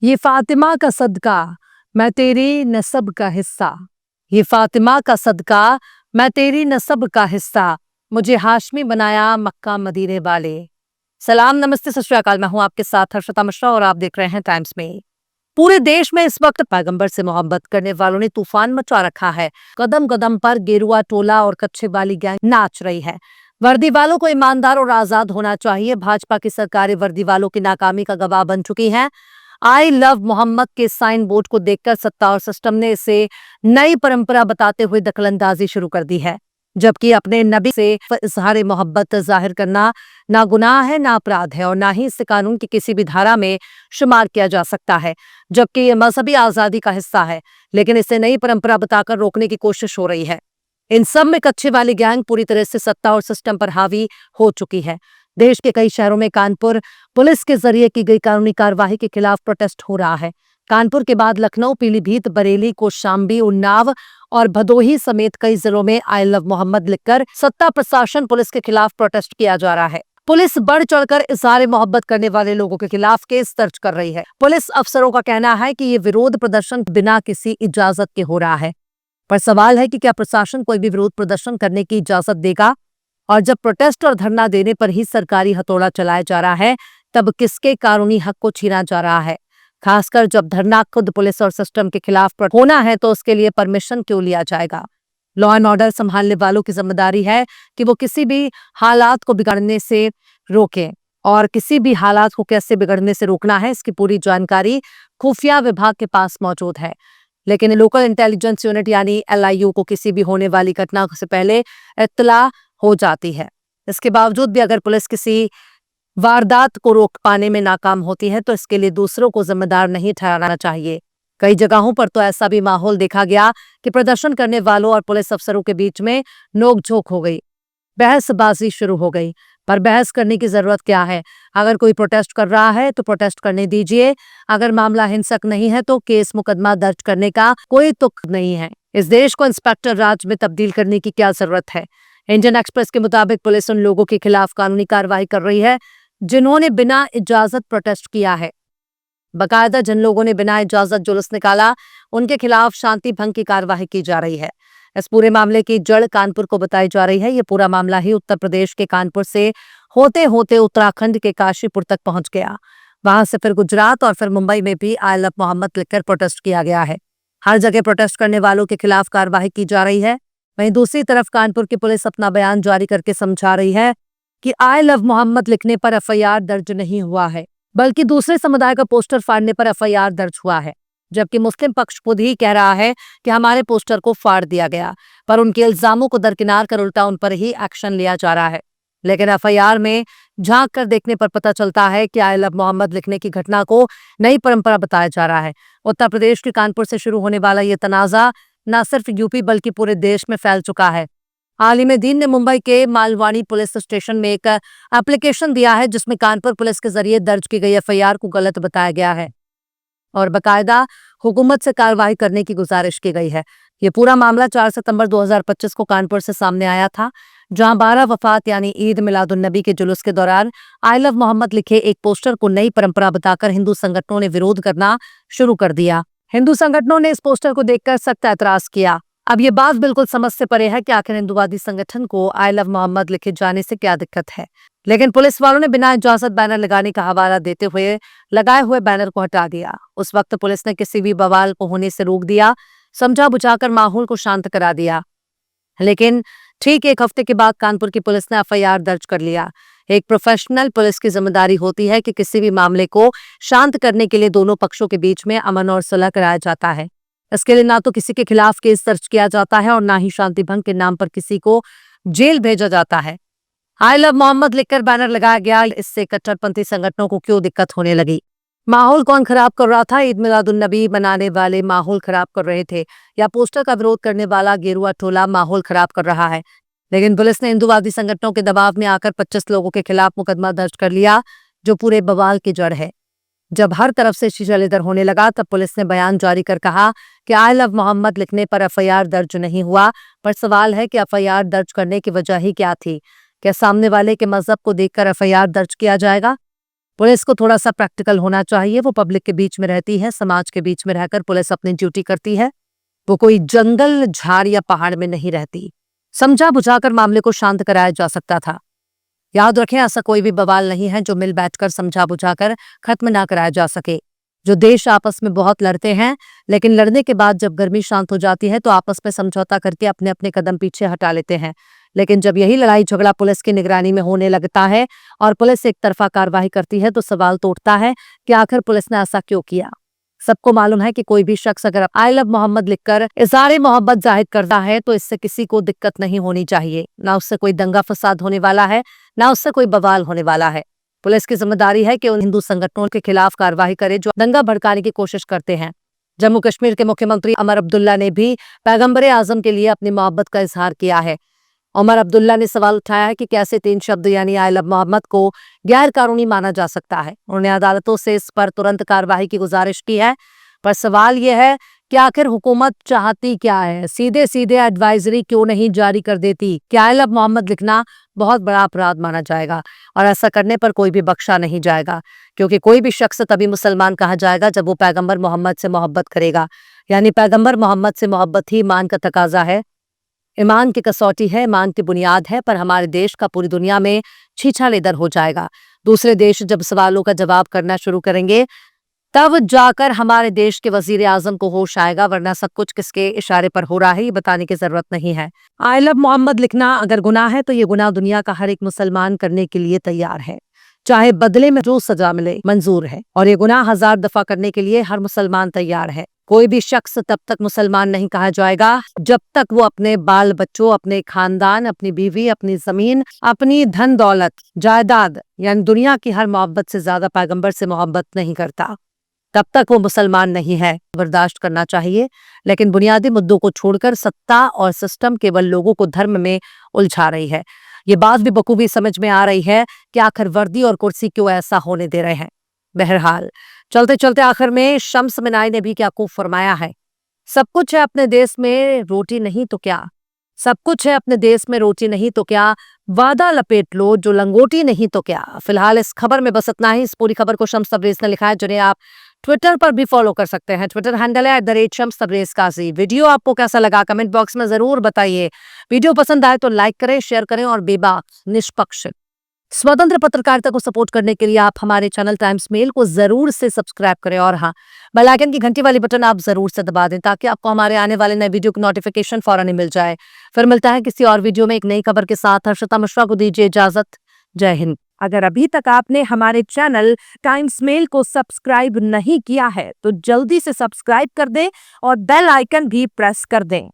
ये फातिमा का सदका, मैं तेरी नस्ब का हिस्सा। ये फातिमा का सदका, मैं तेरी नस्ब का हिस्सा। मुझे हाशमी बनाया मक्का मदीने वाले। सलाम, नमस्ते, सत श्री अकाल। मैं हूं आपके साथ हर्षिता मिश्रा और आप देख रहे हैं टाइम्स में। पूरे देश में इस वक्त पैगंबर से मोहब्बत करने वालों ने तूफान मचा रखा है। कदम कदम पर गेरुआ टोला और कच्चे वाली गैंग नाच रही है। वर्दी वालों को ईमानदार और आजाद होना चाहिए। भाजपा की सरकारें वर्दी वालों की नाकामी का गवाह बन चुकी हैं। आई लव मोहम्मद के साइन बोर्ड को देखकर सत्ता और सिस्टम ने इसे नई परंपरा बताते हुए दखलंदाजी शुरू कर दी है, जबकि अपने नबी से इजहार मोहब्बत जाहिर करना ना गुनाह है, ना अपराध है और ना ही इसे कानून की किसी भी धारा में शुमार किया जा सकता है, जबकि ये मजहबी आजादी का हिस्सा है। लेकिन इसे नई परंपरा बताकर रोकने की कोशिश हो रही है। इन सब में कच्चे वाली गैंग पूरी तरह से सत्ता और सिस्टम पर हावी हो चुकी है। देश के कई शहरों में कानपुर पुलिस के जरिए की गई कानूनी कार्यवाही के खिलाफ प्रोटेस्ट हो रहा है। कानपुर के बाद लखनऊ, पीलीभीत, बरेली, कौशाम्बी, उन्नाव और भदोही समेत कई जिलों में आई लव मोहम्मद लिखकर सत्ता, प्रशासन, पुलिस के खिलाफ प्रोटेस्ट किया जा रहा है। पुलिस बढ़ चढ़कर इजहार मोहब्बत करने वाले लोगों के खिलाफ केस दर्ज कर रही है। पुलिस अफसरों का कहना है कि ये विरोध प्रदर्शन बिना किसी इजाजत के हो रहा है, पर सवाल है कि क्या प्रशासन कोई भी विरोध प्रदर्शन करने की इजाजत देगा? और जब प्रोटेस्ट और धरना देने पर ही सरकारी हथौड़ा चलाया जा रहा है, तब किसके कानूनी हक को छीना जा रहा है? खासकर जब धरना खुद पुलिस और सिस्टम के खिलाफ होना है, तो उसके लिए परमिशन क्यों लिया जाएगा? लॉ एंड ऑर्डर संभालने वालों की जिम्मेदारी है कि वो किसी भी हालात को बिगड़ने से रोकें, और किसी भी हालात को कैसे बिगड़ने से रोकना है, इसकी पूरी जानकारी खुफिया विभाग के पास मौजूद है। लेकिन लोकल इंटेलिजेंस यूनिट यानी LIU को किसी भी होने वाली घटना से पहले इत्तला हो जाती है। इसके बावजूद भी अगर पुलिस किसी वारदात को रोक पाने में नाकाम होती है, तो इसके लिए दूसरों को जिम्मेदार नहीं ठहराना चाहिए। कई जगहों पर तो ऐसा भी माहौल देखा गया कि प्रदर्शन करने वालों और पुलिस अफसरों के बीच में नोकझोंक हो गई, बहसबाजी शुरू हो गई। पर बहस करने की जरूरत क्या है? अगर कोई प्रोटेस्ट कर रहा है तो प्रोटेस्ट करने दीजिए। अगर मामला हिंसक नहीं है तो केस मुकदमा दर्ज करने का कोई तुक नहीं है। इस देश को इंस्पेक्टर राज में तब्दील करने की क्या जरूरत है? इंडियन एक्सप्रेस के मुताबिक पुलिस उन लोगों के खिलाफ कानूनी कार्रवाई कर रही है जिन्होंने बिना इजाजत प्रोटेस्ट किया है। बकायदा जिन लोगों ने बिना इजाजत जुलूस निकाला, उनके खिलाफ शांति भंग की कार्यवाही की जा रही है। इस पूरे मामले की जड़ कानपुर को बताई जा रही है। ये पूरा मामला ही उत्तर प्रदेश के कानपुर से होते होते उत्तराखंड के काशीपुर तक पहुंच गया। वहां से फिर गुजरात और फिर मुंबई में भी आई लव मोहम्मद लिखकर प्रोटेस्ट किया गया है। हर जगह प्रोटेस्ट करने वालों के खिलाफ कार्यवाही की जा रही है। वहीं दूसरी तरफ कानपुर की पुलिस अपना बयान जारी करके समझा रही है कि आई लव मोहम्मद लिखने पर FIR दर्ज नहीं हुआ है, बल्कि दूसरे समुदाय का पोस्टर फाड़ने पर FIR दर्ज हुआ है। जबकि मुस्लिम पक्ष खुद ही कह रहा है कि हमारे पोस्टर को फाड़ दिया गया, पर उनके इल्जामों को दरकिनार कर उल्टा उन पर ही एक्शन लिया जा रहा है। लेकिन FIR में झांक कर देखने पर पता चलता है कि आई लव मोहम्मद लिखने की घटना को नई परंपरा बताया जा रहा है। उत्तर प्रदेश के कानपुर से शुरू होने वाला ये तनाजा न सिर्फ यूपी बल्कि पूरे देश में फैल चुका है। आलिम दीन ने मुंबई के मालवानी पुलिस स्टेशन में एक एप्लीकेशन दिया है, जिसमें कानपुर पुलिस के जरिए दर्ज की गई FIR को गलत बताया गया है और बकायदा हुकूमत से कार्रवाई करने की गुजारिश की गई है। ये पूरा मामला 4 सितंबर 2025 को कानपुर से सामने आया था, जहां 12 वफात यानी ईद मिलादुन नबी के जुलूस के दौरान आई लव मोहम्मद लिखे एक पोस्टर को नई परंपरा बताकर हिंदू संगठनों ने विरोध करना शुरू कर दिया। हिंदू संगठनों ने इस पोस्टर को देखकर सख्त ऐतराज किया। अब ये बात बिल्कुल समझ से परे है कि आखिर हिंदूवादी संगठन को आई लव मोहम्मद लिखे जाने से क्या दिक्कत है। लेकिन पुलिस वालों ने बिना इजाजत बैनर लगाने का हवाला देते हुए लगाए हुए बैनर को हटा दिया। उस वक्त पुलिस ने किसी भी बवाल को होने से रोक दिया, समझा बुझाकर माहौल को शांत करा दिया। लेकिन ठीक एक हफ्ते के बाद कानपुर की पुलिस ने FIR दर्ज कर लिया। एक प्रोफेशनल पुलिस की जिम्मेदारी होती है कि किसी भी मामले को शांत करने के लिए दोनों पक्षों के बीच में अमन और सुलह कराया जाता है। इसके लिए ना तो किसी के खिलाफ केस दर्ज किया जाता है और ना ही शांति भंग के नाम पर किसी को जेल भेजा जाता है। आई लव मोहम्मद लिखकर बैनर लगाया गया, इससे कट्टरपंथी संगठनों को क्यों दिक्कत होने लगी? माहौल कौन खराब कर रहा था? ईद मिलादुन नबी मनाने वाले माहौल खराब कर रहे थे, या पोस्टर का विरोध करने वाला गेरुआ टोला माहौल खराब कर रहा है? लेकिन पुलिस ने हिंदूवादी संगठनों के दबाव में आकर 25 लोगों के खिलाफ मुकदमा दर्ज कर लिया, जो पूरे बवाल की जड़ है। जब हर तरफ से शीशेलेदर होने लगा, तब पुलिस ने बयान जारी कर कहा कि आई लव मोहम्मद लिखने पर FIR दर्ज नहीं हुआ। पर सवाल है कि FIR दर्ज करने की वजह ही क्या थी? क्या सामने वाले के मजहब को देखकर FIR दर्ज किया जाएगा? पुलिस को थोड़ा सा प्रैक्टिकल होना चाहिए। वो पब्लिक के बीच में रहती है, समाज के बीच में रहकर पुलिस अपनी ड्यूटी करती है। वो कोई जंगल, झाड़ या पहाड़ में नहीं रहती। समझा बुझाकर मामले को शांत कराया जा सकता था। याद रखें, ऐसा कोई भी बवाल नहीं है जो मिल बैठकर समझा बुझाकर खत्म ना कराया जा सके। जो देश आपस में बहुत लड़ते हैं, लेकिन लड़ने के बाद जब गर्मी शांत हो जाती है तो आपस में समझौता करके अपने अपने कदम पीछे हटा लेते हैं। लेकिन जब यही लड़ाई झगड़ा पुलिस की निगरानी में होने लगता है और पुलिस एक तरफा कार्रवाई करती है तो सवाल तो उठता है कि आखिर पुलिस ने ऐसा क्यों किया। सबको मालूम है कि कोई भी शख्स अगर आई लव मोहम्मद लिखकर इज़हार मोहब्बत जाहिर करता है तो इससे किसी को दिक्कत नहीं होनी चाहिए। ना उससे कोई दंगा फसाद होने वाला है, ना उससे कोई बवाल होने वाला है। पुलिस की जिम्मेदारी है कि उन हिंदू संगठनों के खिलाफ कार्रवाई करे जो दंगा भड़काने की कोशिश करते हैं। जम्मू कश्मीर के मुख्यमंत्री उमर अब्दुल्ला ने भी पैगंबर आजम के लिए अपनी मोहब्बत का इजहार किया है। उमर अब्दुल्ला ने सवाल उठाया है कि कैसे 3 शब्द यानी आई लव मोहम्मद को गैर कानूनी माना जा सकता है। उन्होंने अदालतों से इस पर तुरंत कार्रवाई की गुजारिश की है। पर सवाल यह है कि आखिर हुकूमत चाहती क्या है? सीधे सीधे एडवाइजरी क्यों नहीं जारी कर देती कि आई लव मोहम्मद लिखना बहुत बड़ा अपराध माना जाएगा और ऐसा करने पर कोई भी बख्शा नहीं जाएगा, क्योंकि कोई भी शख्स तभी मुसलमान कहा जाएगा जब वो पैगंबर मोहम्मद से मोहब्बत करेगा। यानी पैगंबर मोहम्मद से मोहब्बत ही ईमान का तकाजा है, ईमान की कसौटी है, ईमान की बुनियाद है। पर हमारे देश का पूरी दुनिया में छीछा लेदर हो जाएगा। दूसरे देश जब सवालों का जवाब करना शुरू करेंगे तब जाकर हमारे देश के वजीर आजम को होश आएगा, वरना सब कुछ किसके इशारे पर हो रहा है ये बताने की जरूरत नहीं है। आई लव मोहम्मद लिखना अगर गुनाह है तो ये गुनाह दुनिया का हर एक मुसलमान करने के लिए तैयार है, चाहे बदले में जो सजा मिले मंजूर है। और ये गुनाह 1000 दफा करने के लिए हर मुसलमान तैयार है। कोई भी शख्स तब तक मुसलमान नहीं कहा जाएगा जब तक वो अपने बाल बच्चों, अपने खानदान, अपनी बीवी, अपनी जमीन, अपनी धन दौलत, जायदाद यानी दुनिया की हर मोहब्बत से ज्यादा पैगंबर से मोहब्बत नहीं करता, तब तक वो मुसलमान नहीं है। बर्दाश्त करना चाहिए, लेकिन बुनियादी मुद्दों को छोड़कर सत्ता और सिस्टम केवल लोगों को धर्म में उलझा रही है। ये बात भी बखूबी समझ में आ रही है कि आखिर वर्दी और कुर्सी क्यों ऐसा होने दे रहे हैं। बहरहाल चलते चलते आखिर में शम्स मिनाई ने भी क्या खूब फरमाया है, सब कुछ है अपने देश में रोटी नहीं तो क्या, सब कुछ है अपने देश में रोटी नहीं तो क्या, वादा लपेट लो जो लंगोटी नहीं तो क्या। फिलहाल इस खबर में बस इतना ही। इस पूरी खबर को शम्स तबरेज ने लिखा है, जिन्हें आप ट्विटर पर भी फॉलो कर सकते हैं। ट्विटर हैंडल है @शम्स तबरेज काजी। वीडियो आपको कैसा लगा कमेंट बॉक्स में जरूर बताइए। वीडियो पसंद आए तो लाइक करें, शेयर करें और बेबाक, निष्पक्ष, स्वतंत्र पत्रकारिता को सपोर्ट करने के लिए आप हमारे चैनल टाइम्स मेल को जरूर से सब्सक्राइब करें और हाँ, बेल आइकन की घंटी वाली बटन आप जरूर से दबा दें ताकि आपको हमारे आने वाले नए वीडियो की नोटिफिकेशन फौरन ही मिल जाए। फिर मिलता है किसी और वीडियो में एक नई खबर के साथ। हर्षिता मिश्रा को दीजिए इजाजत। जय हिंद। अगर अभी तक आपने हमारे चैनल टाइम्स मेल को सब्सक्राइब नहीं किया है तो जल्दी से सब्सक्राइब कर दें और बेल आइकन भी प्रेस कर दें।